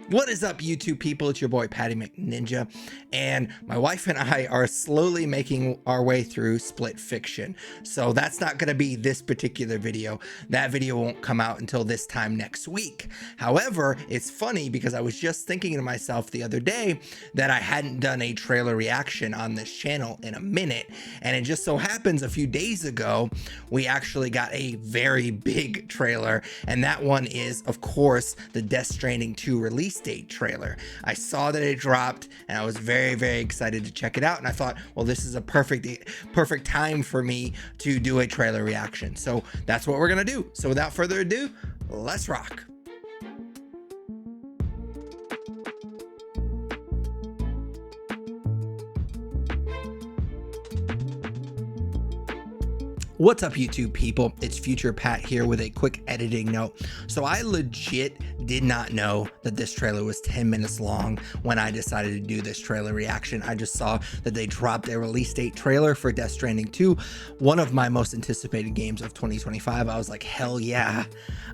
What is up, YouTube people? It's your boy Patty McNinja, and my wife and I are slowly making our way through Split Fiction. So that's not going to be this particular video. That video won't come out until this time next week. However, it's funny because I was just thinking to myself the other day that I hadn't done a trailer reaction on this channel in a minute, and it just so happens a few days ago we actually got a very big trailer, and that one is, of course, the Death Stranding 2 release date trailer. I saw that it dropped and I was very excited to check it out, and I thought, well, this is a perfect time for me to do a trailer reaction. So that's what we're gonna do. So without further ado, let's rock. What's up, YouTube people? It's Future Pat here with a quick editing note. So I legit did not know that this trailer was 10 minutes long when I decided to do this trailer reaction. I just saw that they dropped a release date trailer for Death Stranding 2, one of my most anticipated games of 2025. I was like, hell yeah.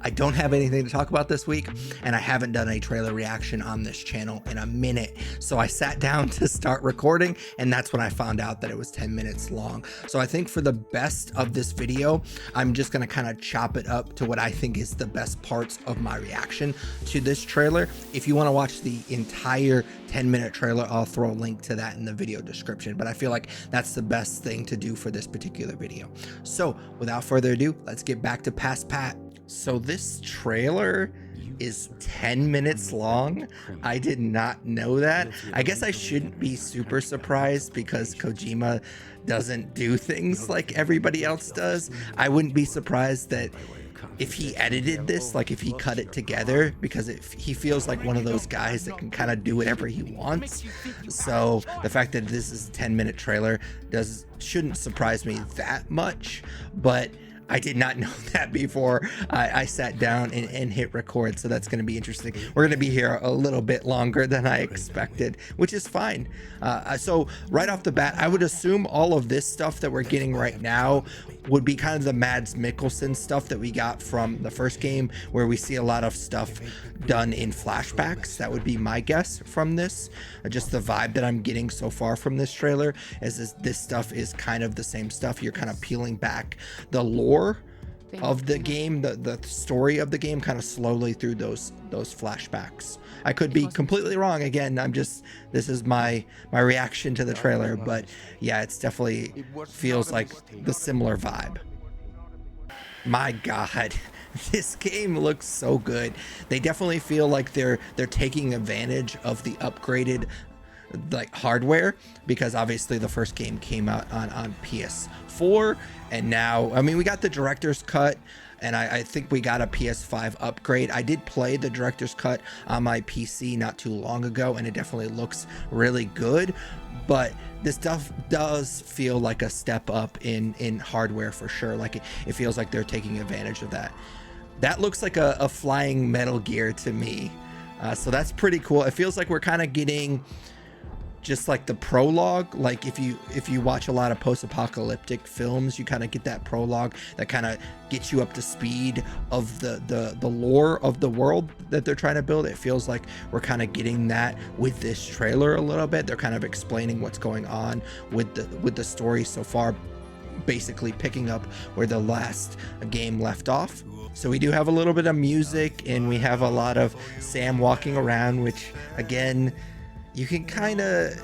I don't have anything to talk about this week, and I haven't done a trailer reaction on this channel in a minute. So I sat down to start recording, and that's when I found out that it was 10 minutes long. So I think for the best of this video, I'm just gonna kind of chop it up to what I think is the best parts of my reaction to this trailer. If you want to watch the entire 10-minute trailer, I'll throw a link to that in the video description, but I feel like that's the best thing to do for this particular video. So without further ado, let's get back to Past Pat. So this trailer is 10 minutes long. I did not know that. I guess I shouldn't be super surprised because Kojima doesn't do things like everybody else does. I wouldn't be surprised that if he edited this, like if he cut it together, because he feels like one of those guys that can kind of do whatever he wants. So the fact that this is a 10-minute trailer shouldn't surprise me that much, but I did not know that before I sat down and hit record, so that's going to be interesting. We're going to be here a little bit longer than I expected, which is fine. So right off the bat, I would assume all of this stuff that we're getting right now would be kind of the Mads Mikkelsen stuff that we got from the first game, where we see a lot of stuff done in flashbacks. That would be my guess from this. Just the vibe that I'm getting so far from this trailer is this stuff is kind of the same stuff. You're kind of peeling back the lore of the game, the story of the game, kind of slowly through those flashbacks. I could be completely wrong. Again, this is my reaction to the trailer, but yeah, it's definitely feels like the similar vibe. My God, this game looks so good. They definitely feel like they're taking advantage of the upgraded like hardware, because obviously the first game came out on PS4, and now, I mean, we got the director's cut, and I think we got a PS5 upgrade. I did play the director's cut on my PC not too long ago, and it definitely looks really good, but this stuff does feel like a step up in hardware for sure. Like it feels like they're taking advantage of that. That looks like a flying Metal Gear to me, so that's pretty cool. It feels like we're kind of getting just like the prologue. Like if you watch a lot of post-apocalyptic films, you kind of get that prologue that kind of gets you up to speed of the lore of the world that they're trying to build. It feels like we're kind of getting that with this trailer a little bit. They're kind of explaining what's going on with the story so far, basically picking up where the last game left off. So we do have a little bit of music, and we have a lot of Sam walking around, which again, you can kind of,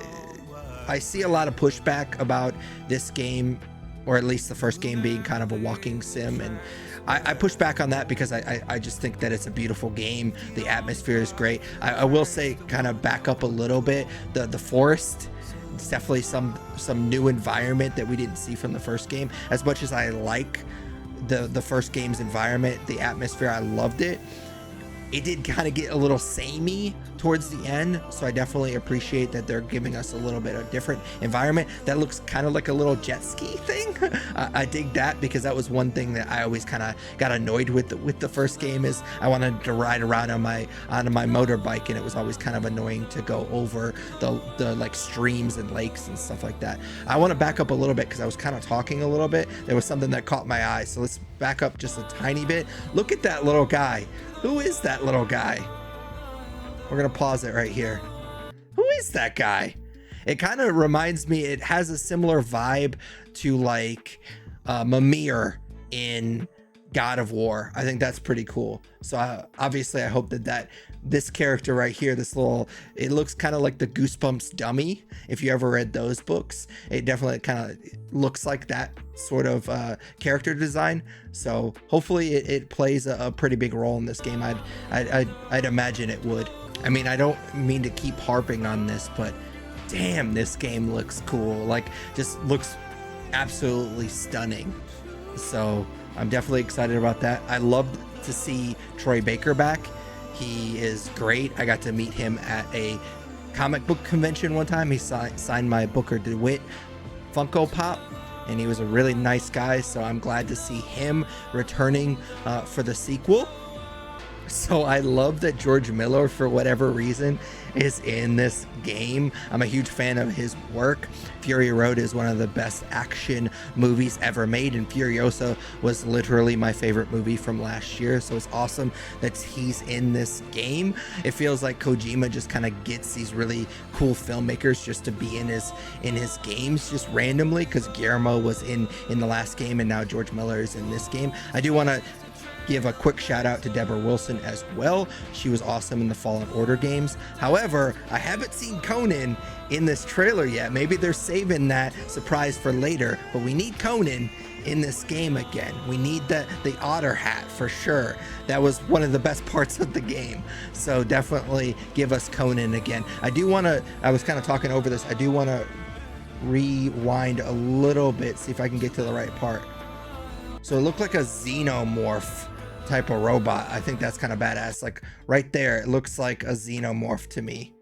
I see a lot of pushback about this game, or at least the first game being kind of a walking sim, and I push back on that because I just think that it's a beautiful game. The atmosphere is great. I will say, kind of back up a little bit, the forest, it's definitely some new environment that we didn't see from the first game. As much as I like the first game's environment, the atmosphere, I loved it. It did kind of get a little samey towards the end, so I definitely appreciate that they're giving us a little bit of different environment that looks kind of like a little jet ski thing. I dig that, because that was one thing that I always kind of got annoyed with the first game, is I wanted to ride around on my motorbike, and it was always kind of annoying to go over the like streams and lakes and stuff like that. I want to back up a little bit because I was kind of talking a little bit. There was something that caught my eye, so let's back up just a tiny bit. Look at that little guy. Who is that little guy? We're gonna pause it right here. Who is that guy? It kind of reminds me, it has a similar vibe to like Mimir in God of War. I think that's pretty cool. So obviously I hope that this character right here, this little, it looks kind of like the Goosebumps dummy. If you ever read those books, it definitely kind of looks like that sort of character design. So hopefully it plays a pretty big role in this game. I'd imagine it would. I mean, I don't mean to keep harping on this, but damn, this game looks cool. Like, just looks absolutely stunning. So I'm definitely excited about that. I love to see Troy Baker back. He is great. I got to meet him at a comic book convention one time. He signed my Booker DeWitt Funko Pop, and he was a really nice guy. So I'm glad to see him returning for the sequel. So I love that George Miller, for whatever reason, is in this game. I'm a huge fan of his work. Fury Road is one of the best action movies ever made, and Furiosa was literally my favorite movie from last year. So it's awesome that he's in this game. It feels like Kojima just kind of gets these really cool filmmakers just to be in his games just randomly, because Guillermo was in the last game, and now George Miller is in this game. I do want to give a quick shout out to Deborah Wilson as well. She was awesome in the Fallen Order games. However, I haven't seen Conan in this trailer yet. Maybe they're saving that surprise for later, but we need Conan in this game again. We need the otter hat for sure. That was one of the best parts of the game. So definitely give us Conan again. I was kind of talking over this. I do want to rewind a little bit, see if I can get to the right part. So it looked like a xenomorph type of robot. I think that's kind of badass. Like right there, it looks like a xenomorph to me.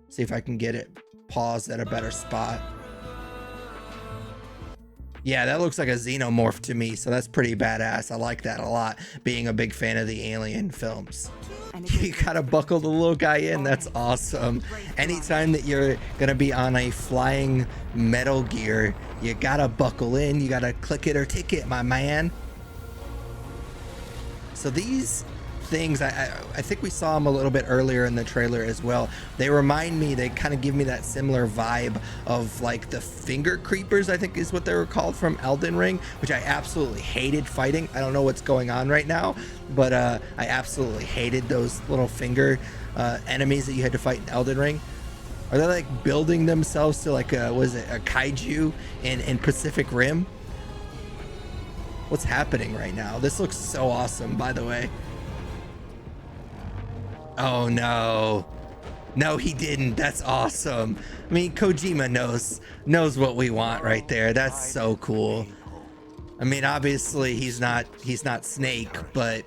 See if I can get it paused at a better spot. Yeah, that looks like a xenomorph to me, so that's pretty badass. I like that a lot, being a big fan of the Alien films. You gotta buckle the little guy in. That's awesome. Anytime that you're gonna be on a flying Metal Gear, you gotta buckle in. You gotta click it or tick it, my man. So these things, I think we saw them a little bit earlier in the trailer as well. They remind me, they kind of give me that similar vibe of like the finger creepers, I think is what they were called, from Elden Ring, which I absolutely hated fighting. I don't know what's going on right now, but I absolutely hated those little finger enemies that you had to fight in Elden Ring. Are they like building themselves to like a kaiju in Pacific Rim? What's happening right now? This looks so awesome, by the way. Oh no. No, he didn't. That's awesome. I mean, Kojima knows what we want right there. That's so cool. I mean, obviously he's not Snake, but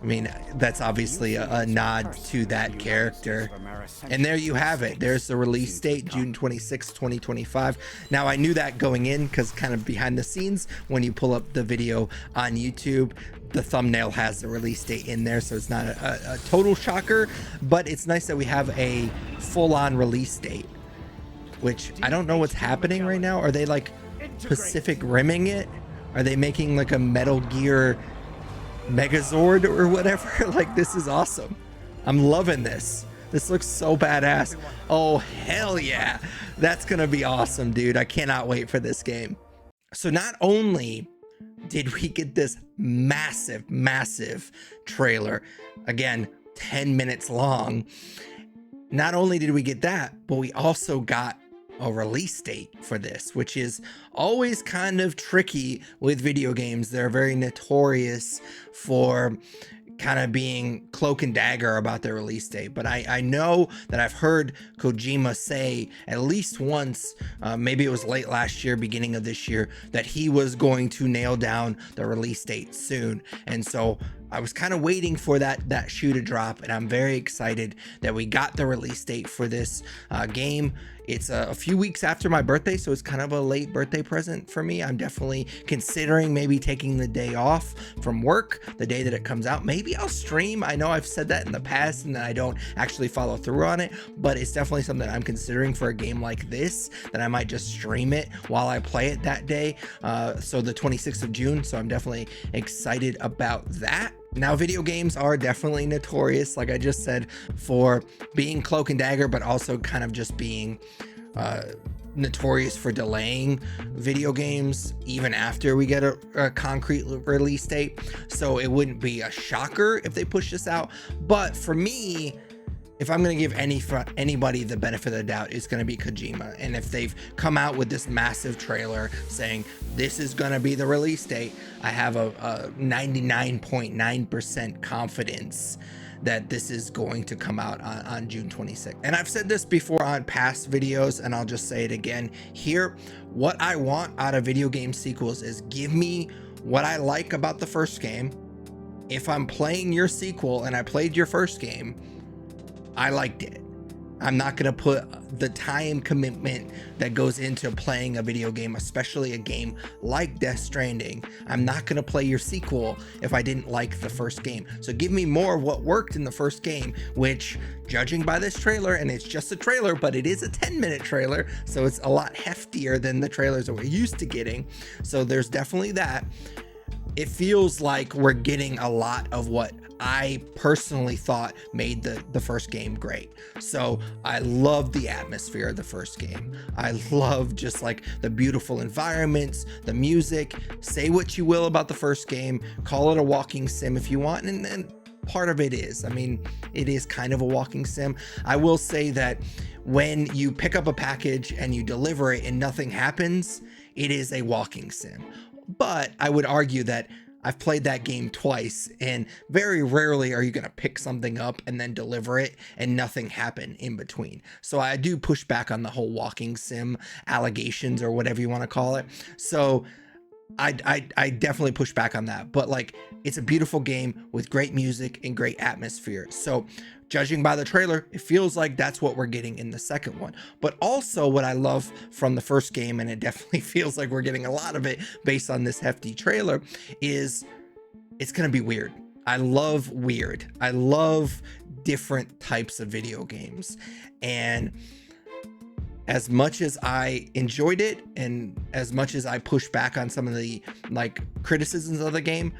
I mean, that's obviously a nod to that character. And there you have it. There's the release date, June 26, 2025. Now, I knew that going in, because kind of behind the scenes, when you pull up the video on YouTube, the thumbnail has the release date in there, so it's not a total shocker, but it's nice that we have a full-on release date, which I don't know what's happening right now. Are they like Pacific Rimming it? Are they making like a Metal Gear Megazord or whatever? Like, this is awesome. I'm loving this. This looks so badass. Oh, hell yeah. That's gonna be awesome, dude. I cannot wait for this game. So not only did we get this massive trailer, again, 10 minutes long, not only did we get that, but we also got a release date for this, which is always kind of tricky with video games. They're very notorious for kind of being cloak and dagger about their release date, but I know that I've heard Kojima say at least once, maybe it was late last year, beginning of this year, that he was going to nail down the release date soon. And so I was kind of waiting for that shoe to drop, and I'm very excited that we got the release date for this game. It's a few weeks after my birthday, so it's kind of a late birthday present for me. I'm definitely considering maybe taking the day off from work, the day that it comes out. Maybe I'll stream. I know I've said that in the past and that I don't actually follow through on it, but it's definitely something I'm considering for a game like this, that I might just stream it while I play it that day. So the 26th of June, so I'm definitely excited about that. Now, video games are definitely notorious, like I just said, for being cloak and dagger, but also kind of just being notorious for delaying video games even after we get a concrete release date. So it wouldn't be a shocker if they push this out. But for me, if I'm going to give anybody the benefit of the doubt, it's going to be Kojima. And if they've come out with this massive trailer saying this is going to be the release date, I have a 99.9% confidence that this is going to come out on June 26th. And I've said this before on past videos, and I'll just say it again here. What I want out of video game sequels is give me what I like about the first game. If I'm playing your sequel and I played your first game, I liked it. I'm not going to put the time commitment that goes into playing a video game, especially a game like Death Stranding. I'm not going to play your sequel if I didn't like the first game. So give me more of what worked in the first game, which, judging by this trailer, and it's just a trailer, but it is a 10-minute trailer, so it's a lot heftier than the trailers that we're used to getting. So there's definitely that. It feels like we're getting a lot of what I personally thought made the first game great. So I love the atmosphere of the first game. I love just like the beautiful environments, the music. Say what you will about the first game, call it a walking sim if you want, and part of it is. I mean, it is kind of a walking sim. I will say that when you pick up a package and you deliver it and nothing happens, it is a walking sim. But I would argue that I've played that game twice, and very rarely are you going to pick something up and then deliver it and nothing happen in between. So I do push back on the whole walking sim allegations or whatever you want to call it. So I definitely push back on that. But like, it's a beautiful game with great music and great atmosphere. So judging by the trailer, it feels like that's what we're getting in the second one. But also what I love from the first game, and it definitely feels like we're getting a lot of it based on this hefty trailer, is it's going to be weird. I love weird. I love different types of video games. And as much as I enjoyed it, and as much as I push back on some of the like criticisms of the game,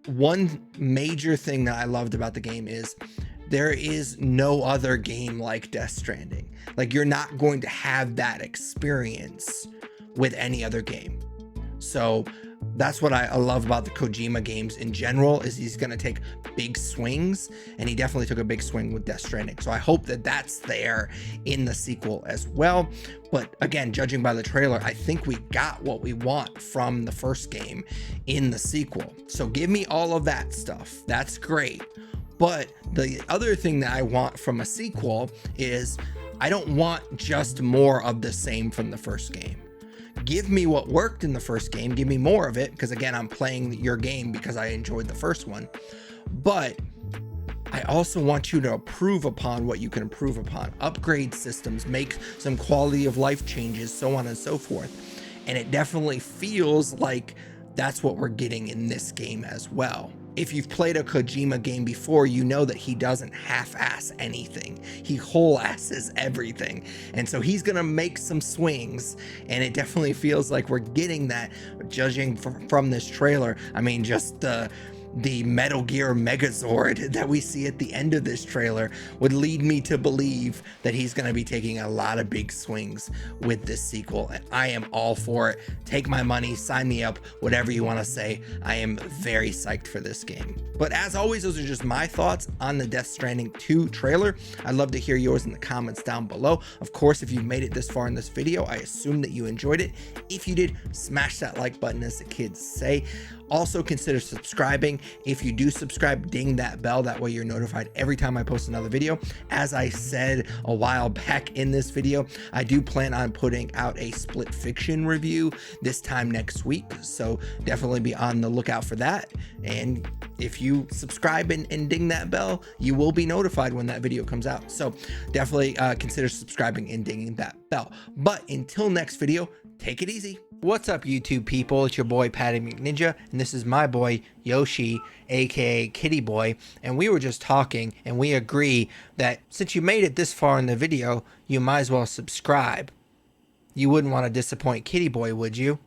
one major thing that I loved about the game is there is no other game like Death Stranding. Like, you're not going to have that experience with any other game. So that's what I love about the Kojima games in general, is he's going to take big swings, and he definitely took a big swing with Death Stranding. So I hope that that's there in the sequel as well. But again, judging by the trailer, I think we got what we want from the first game in the sequel. So give me all of that stuff. That's great. But the other thing that I want from a sequel is I don't want just more of the same from the first game. Give me what worked in the first game. Give me more of it, because again, I'm playing your game because I enjoyed the first one. But I also want you to improve upon what you can improve upon. Upgrade systems, make some quality of life changes, so on and so forth. And it definitely feels like that's what we're getting in this game as well. If you've played a Kojima game before, you know that he doesn't half-ass anything. He whole-asses everything. And so he's gonna make some swings, and it definitely feels like we're getting that, judging from this trailer. I mean, just the Metal Gear Megazord that we see at the end of this trailer would lead me to believe that he's going to be taking a lot of big swings with this sequel, and I am all for it. Take my money, sign me up, whatever you want to say. I am very psyched for this game. But as always, those are just my thoughts on the Death Stranding 2 trailer. I'd love to hear yours in the comments down below. Of course, if you've made it this far in this video, I assume that you enjoyed it. If you did, smash that like button, as the kids say. Also, consider subscribing. If you do subscribe, ding that bell. That way you're notified every time I post another video. As I said a while back in this video, I do plan on putting out a Split Fiction review this time next week. So definitely be on the lookout for that. And if you subscribe and ding that bell, you will be notified when that video comes out. So definitely consider subscribing and dinging that bell. But until next video, take it easy. What's up, YouTube people? It's your boy Patty McNinja, and this is my boy Yoshi, aka Kitty Boy. And we were just talking, and we agree that since you made it this far in the video, you might as well subscribe. You wouldn't want to disappoint Kitty Boy, would you?